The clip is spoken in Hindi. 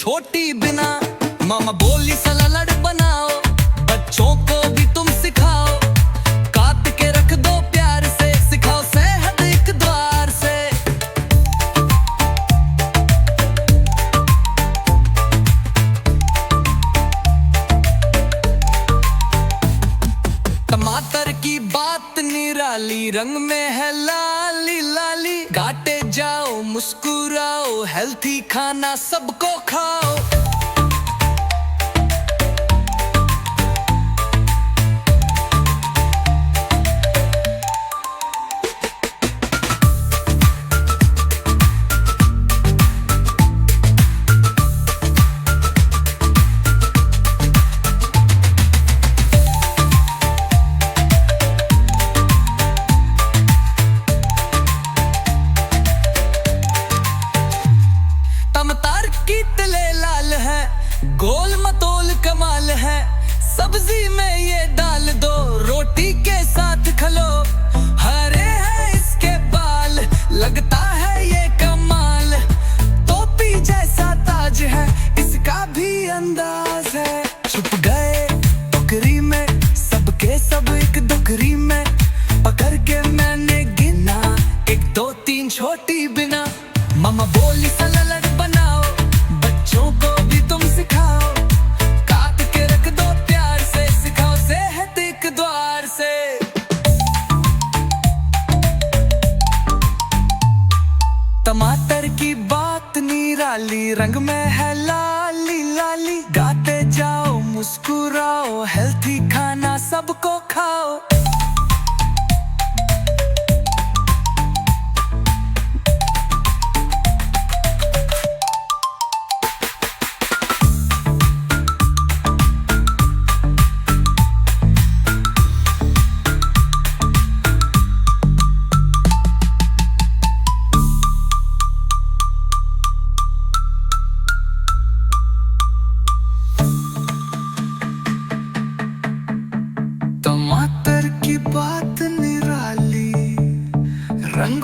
छोटी बिना। मामा बोली सलाद बनाओ, बच्चों को भी तुम सिखाओ, काट के रख दो प्यार से, सिखाओ सेहत एक द्वार से। टमाटर की बात निराली, रंग में है लाली लाली। गाटे जाओ मुस्कुराओ, हेल्थी खाना सबको खाओ। टमाटर की तले लाल है, गोल मटोल कमाल है। सब्जी में ये डाल दो, रोटी के साथ खलो। हरे हैं इसके बाल, लगता है ये कमाल। टोपी जैसा ताज है, इसका भी अंदाज है। छुप गए टोकरी में, सबके सब एक टोकरी में। पकड़ के मैंने गिना, 1 2 3 छोटी बिना। मामा बोली सलाद बनाओ, बच्चों को भी तुम सिखाओ, काट के रख दो प्यार से, सिखाओ सेहत एक द्वार से। टमाटर की बात निराली, रंग में है लाली लाली। गाते जाओ मुस्कुराओ, हेल्थी खाना सबको खाओ। टमाटर की बात निराली, रंग